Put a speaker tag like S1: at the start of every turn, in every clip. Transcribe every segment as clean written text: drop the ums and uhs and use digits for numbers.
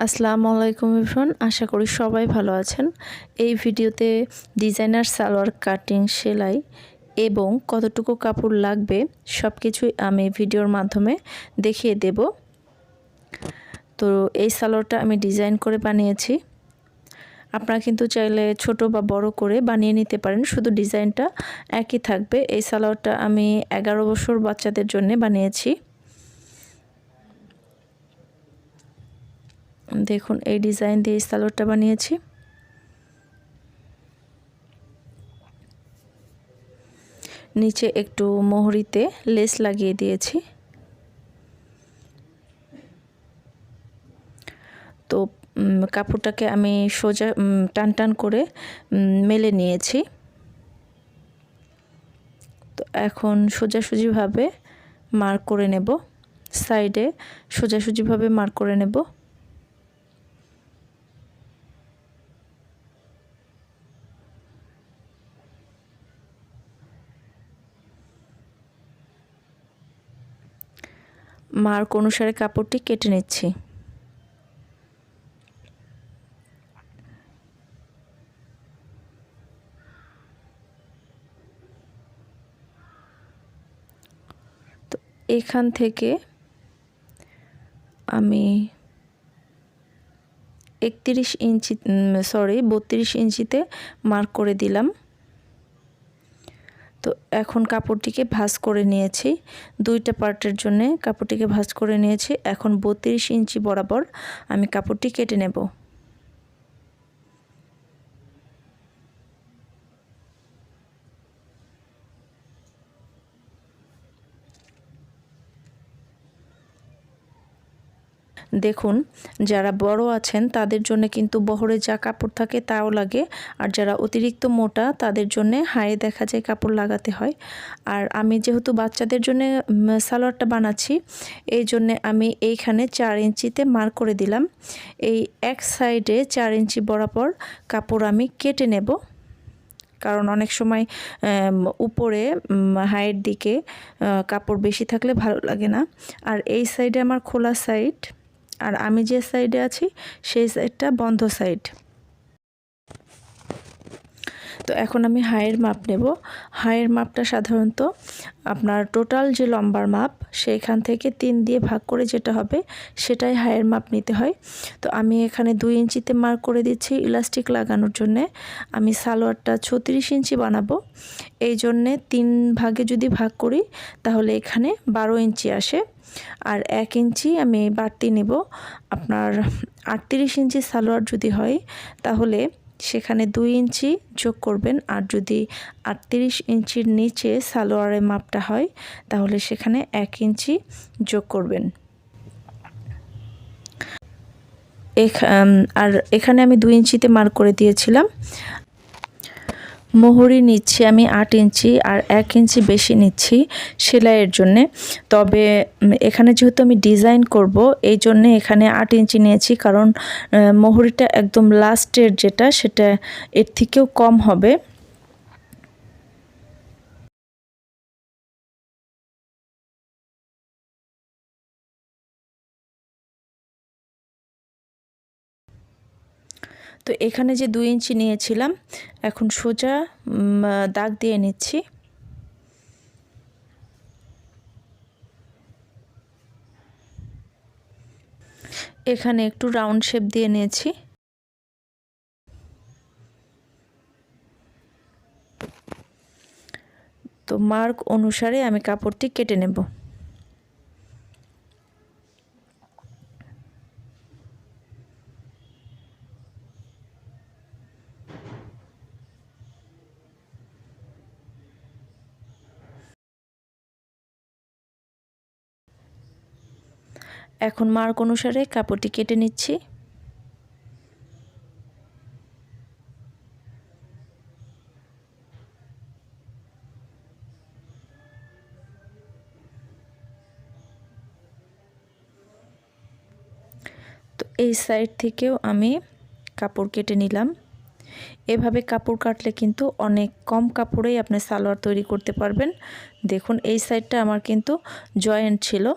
S1: আসসালামু আলাইকুম এভরিওয়ান, আশা করি সবাই ভালো আছেন। এই ভিডিওতে ডিজাইনার সালোয়ার কাটিং, সেলাই এবং কতটুকু কাপড় লাগবে সব কিছুই আমি ভিডিওর মাধ্যমে দেখিয়ে দেব। তো এই সালোয়ারটা আমি ডিজাইন করে বানিয়েছি। আপনারা কিন্তু চাইলে ছোট বা বড় করে বানিয়ে নিতে পারেন, শুধু ডিজাইনটা একই থাকবে। এই সালোয়ারটা আমি 11 বছর বাচ্চাদের জন্য বানিয়েছি। দেখুন এই ডিজাইন দিয়ে সালোয়ারটা বানিয়েছি। নিচে একটু মোহরিতে লেস লাগিয়ে দিয়েছি। তো কাপড়টাকে আমি সোজা টান টান করে মেলে নিয়েছি। তো এখন সোজাসুজিভাবে মার্ক করে নেব, সাইডে সোজাসুজিভাবে মার্ক করে নেব। মার্ক অনুসারে কাপড়টি কেটে নিচ্ছি। তো এখান থেকে আমি 32 ইঞ্চিতে মার্ক করে দিলাম। তো এখন কাপড়টিকে ভাঁজ করে নিয়েছি, দুইটা পার্টের জন্য কাপড়টিকে ভাঁজ করে নিয়েছি। এখন 32 ইঞ্চি বরাবর আমি কাপড়টি কেটে নেব। দেখুন, যারা বড় আছেন তাদের জন্য কিন্তু বহরে যা কাপড় থাকে তাও লাগে, আর যারা অতিরিক্ত মোটা তাদের জন্য হায়ে দেখা যায় কাপড় লাগাতে হয়। আর আমি যেহেতু বাচ্চাদের জন্য সালোয়ারটা বানাচ্ছি, এই জন্যে আমি এইখানে 4 ইঞ্চিতে মার্ক করে দিলাম। এই এক সাইডে 4 ইঞ্চি বরাবর কাপড় আমি কেটে নেব, কারণ অনেক সময় উপরে হাইয়ের দিকে কাপড় বেশি থাকলে ভালো লাগে না। আর এই সাইডে আমার খোলা সাইড, আর আমি যে সাইডে আছি সেই সাইডটা বন্ধ সাইড। তো এখন আমি হাইয়ের মাপ নেব। হাইয়ের মাপটা সাধারণত আপনার টোটাল যে লম্বার মাপ সেইখান থেকে 3 দিয়ে ভাগ করে যেটা হবে সেটাই হাইয়ের মাপ নিতে হয়। তো আমি এখানে 2 ইঞ্চিতে মার্ক করে দিচ্ছি ইলাস্টিক লাগানোর জন্যে। আমি সালোয়ারটা 36 ইঞ্চি বানাবো, এই জন্যে 3 ভাগে যদি ভাগ করি তাহলে এখানে 12 ইঞ্চি আসে। আর 1 ইঞ্চি আমি বাড়তি নেব। আপনার 38 ইঞ্চি সালোয়ার যদি হয় তাহলে সেখানে 2 ইঞ্চি যোগ করবেন, আর যদি 38 ইঞ্চির নিচে সালোয়ারের মাপটা হয় তাহলে সেখানে 1 ইঞ্চি যোগ করবেন। আর এখানে আমি 2 ইঞ্চিতে মার্ক করে দিয়েছিলাম। মোহরি নিচ্ছি আমি 8 ইঞ্চি, আর 1 ইঞ্চি বেশি নিচ্ছি সেলাইয়ের জন্যে। তবে এখানে যেহেতু আমি ডিজাইন করব এই জন্যে এখানে 8 ইঞ্চি নিয়েছি, কারণ মোহরিটা একদম লাস্টের যেটা সেটা এর থেকেও কম হবে। তো এখানে যে 2 ইঞ্চি নিয়েছিলাম এখন সোজা দাগ দিয়ে নিচ্ছি। এখানে একটু রাউন্ড শেপ দিয়ে নিয়েছি। তো মার্ক অনুসারে আমি কাপড়টি কেটে নেব। এখন মার্ক অনুসারে কাপড়টি কেটে নিচ্ছি। তো এই সাইড থেকেও আমি কাপড় কেটে নিলাম। এভাবে কাপড় কাটলে কিন্তু অনেক কম কাপড়েই আপনি সালোয়ার তৈরি করতে পারবেন। দেখুন এই সাইডটা আমার কিন্তু জয়েন্ট ছিল,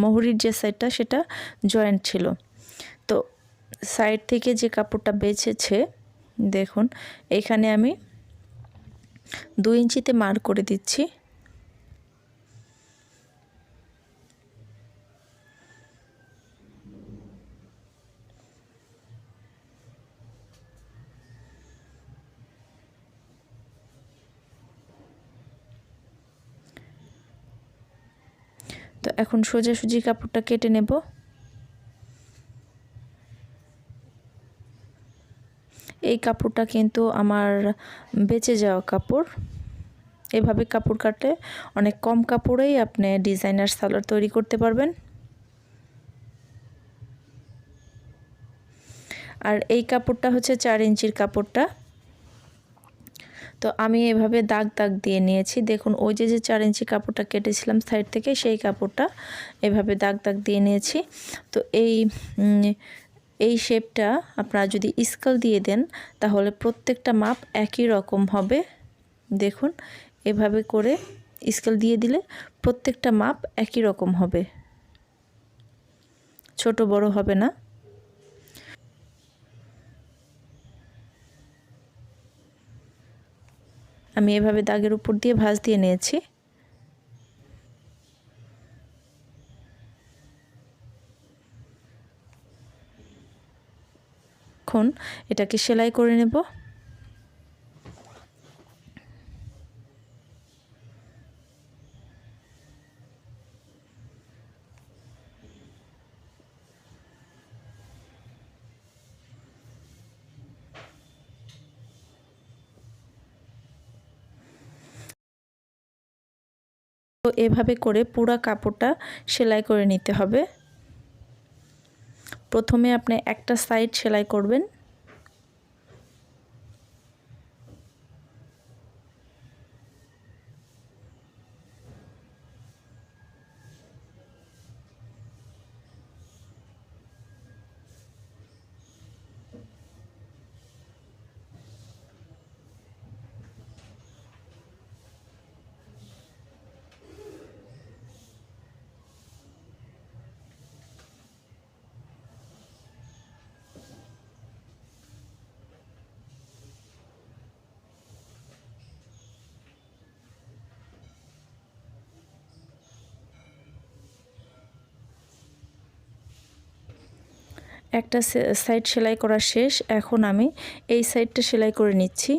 S1: মোহরির যে সাইডটা সেটা জয়েন্ট ছিল। তো সাইড থেকে যে কাপড়টা বেঁচেছে দেখুন, এখানে আমি 2 ইঞ্চিতে মার্ক করে দিচ্ছি। তো এখন সোজাসুজি কাপড়টা কেটে নেব। এই কাপড়টা কিন্তু আমার বেঁচে যাওয়া কাপড়। এভাবে কাপড় কাটলে অনেক কম কাপড়েই আপনি ডিজাইনার সালোয়ার তৈরি করতে পারবেন। আর এই কাপড়টা হচ্ছে 4 ইঞ্চির কাপড়টা। তো আমি এভাবে দাগ দাগ দিয়ে নিয়েছি। দেখুন ওই যে 4 ইঞ্চি কাপড়টা কেটেছিলাম সাইড থেকে, সেই কাপড়টা এভাবে দাগ দাগ দিয়ে নিয়েছি। তো এই শেপটা আপনারা যদি স্কেল দিয়ে দেন তাহলে প্রত্যেকটা মাপ একই রকম হবে। দেখুন এভাবে করে স্কেল দিয়ে দিলে প্রত্যেকটা মাপ একই রকম হবে, ছোট বড় হবে না। আমি এভাবে দাগের উপর দিয়ে ভাঁজ দিয়ে নিয়েছি। এখন এটাকে সেলাই করে নেব। তো এভাবে করে পুরো কাপড়টা সেলাই করে নিতে হবে। প্রথমে আপনি একটা সাইড সেলাই করবেন। একটা সাইড সেলাই করা শেষ। এখন আমি এই সাইডটা সেলাই করে নিচ্ছি।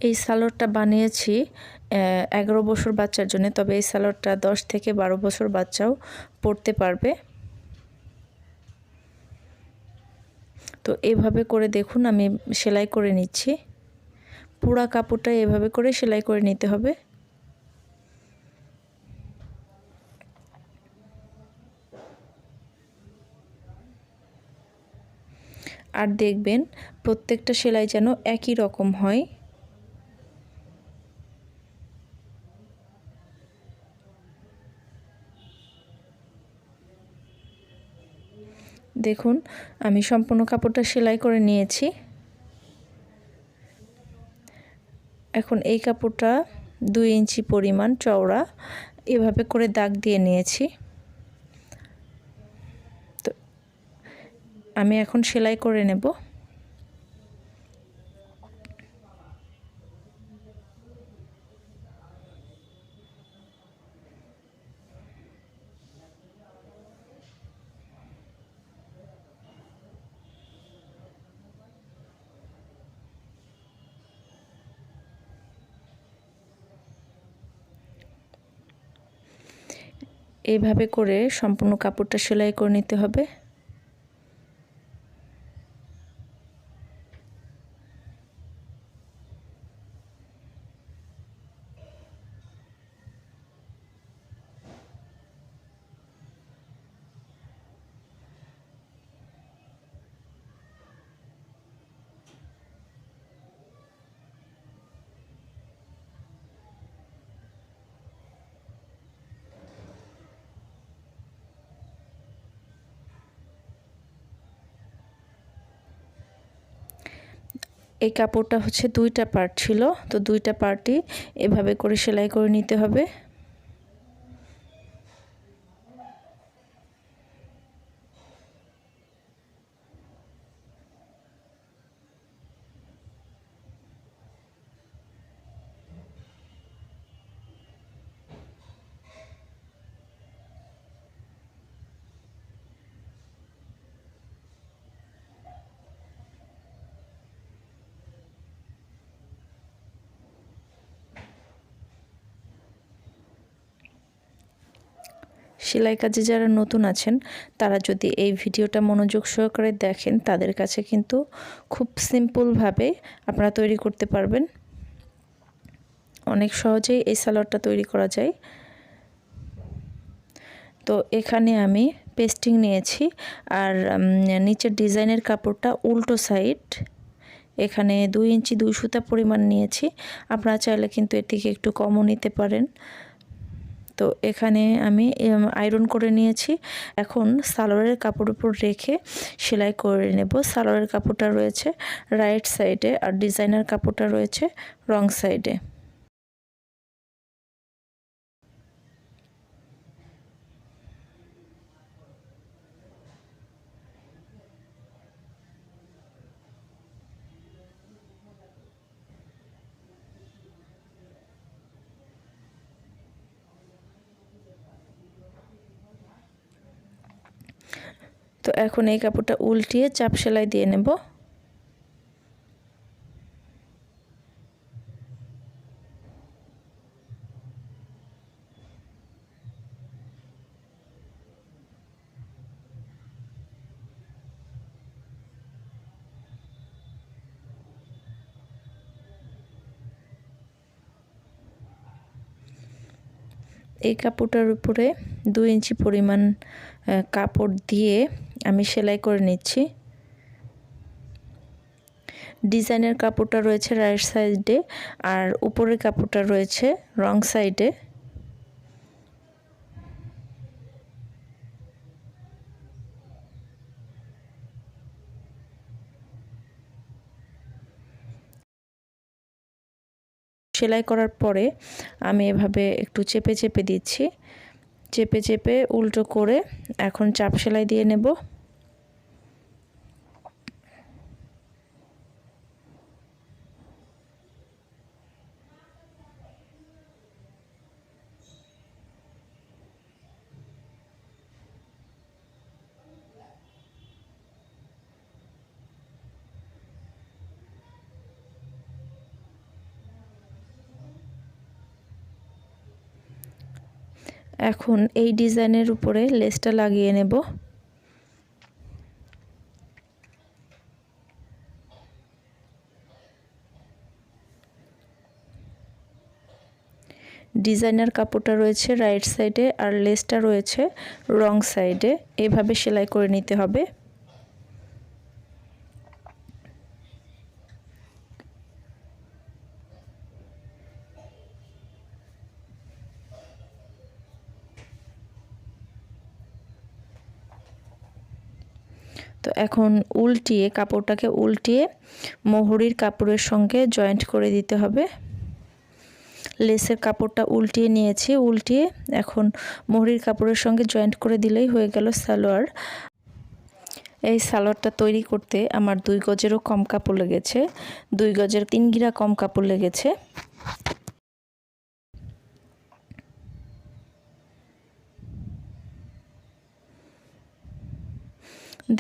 S1: এই সালোয়ারটা বানিয়েছি 11 বছর বাচ্চার জন্য, তবে এই সালোয়ারটা 10 থেকে 12 বছর বাচ্চাও পরতে পারবে। তো এভাবে করে দেখুন আমি সেলাই করে নিচ্ছি। পুরা কাপড়টা এভাবে করে সেলাই করে নিতে হবে। আর দেখবেন প্রত্যেকটা সেলাই যেন একই রকম হয়। দেখুন আমি সম্পূর্ণ কাপড়টা সেলাই করে নিয়েছি। এখন এই কাপড়টা 2 ইঞ্চি পরিমাণ চওড়া এভাবে করে দাগ দিয়ে নিয়েছি। তো আমি এখন সেলাই করে নেব। এইভাবে করে সম্পূর্ণ কাপড়টা সেলাই করে নিতে হবে। এই কাপড়টা হচ্ছে 2টা পার্ট ছিল, তো 2টা পার্টই এভাবে করে সেলাই করে নিতে হবে। সেলাই কাজে যারা নতুন আছেন তারা যদি এই ভিডিওটা মনোযোগ সহকারে দেখেন, তাদের কাছে কিন্তু খুব সিম্পলভাবে আপনারা তৈরি করতে পারবেন। অনেক সহজেই এই সালোয়ারটা তৈরি করা যায়। তো এখানে আমি পেস্টিং নিয়েছি, আর নিচের ডিজাইনের কাপড়টা উল্টো সাইড, এখানে 2 ইঞ্চি 2 সুতা পরিমাণ নিয়েছি। আপনারা চাইলে কিন্তু এর থেকে একটু কমও নিতে পারেন। তো এখানে আমি আয়রন করে নিয়েছি। এখন সালোয়ারের কাপড়ের উপর রেখে সেলাই করে নেব। সালোয়ারের কাপড়টা রয়েছে রাইট সাইডে আর ডিজাইনার কাপড়টা রয়েছে রং সাইডে। তো এখন এই কাপড়টা উল্টিয়ে চাপ সেলাই দিয়ে নেব। এই কাপড়টার উপরে 2 ইঞ্চি পরিমাণ কাপড় দিয়ে আমি সেলাই করে নিচ্ছি। ডিজাইনের কাপড়টা রয়েছে রাইট সাইডে আর উপরের কাপড়টা রয়েছে রং সাইডে। সেলাই করার পরে আমি এভাবে একটু চেপে চেপে দিচ্ছি, চেপে চেপে উল্টো করে এখন চাপ সেলাই দিয়ে নেব। এখন এই ডিজাইনের উপরে লেসটা লাগিয়ে নেব। ডিজাইনার কাপড়টা রয়েছে রাইট সাইডে আর লেসটা রয়েছে রং সাইডে। এইভাবে সেলাই করে নিতে হবে। তো এখন উল্টিয়ে কাপড়টাকে উল্টিয়ে মোহরির কাপড়ের সঙ্গে জয়েন্ট করে দিতে হবে। লেসের কাপড়টা উল্টিয়ে নিয়েছি, উল্টিয়ে এখন মোহরির কাপড়ের সঙ্গে জয়েন্ট করে দিলেই হয়ে গেল সালোয়ার। এই সালোয়ারটা তৈরি করতে আমার 2 গজেরও কম কাপড় লেগেছে, 2 গজের 3 গিরা কম কাপড় লেগেছে।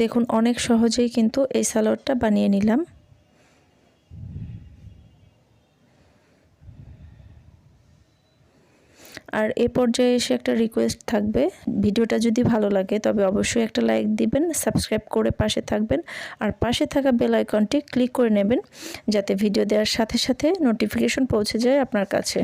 S1: দেখুন অনেক সহজেই কিন্তু এই সালোয়ারটা বানিয়ে নিলাম। আর এই পর্যায়ে এসে একটা রিকোয়েস্ট থাকবে, ভিডিওটা যদি ভালো লাগে তবে অবশ্যই একটা লাইক দিবেন, সাবস্ক্রাইব করে পাশে থাকবেন আর পাশে থাকা বেল আইকনটি ক্লিক করে নেবেন যাতে ভিডিও দেওয়ার সাথে সাথে নোটিফিকেশন পৌঁছে যায় আপনার কাছে।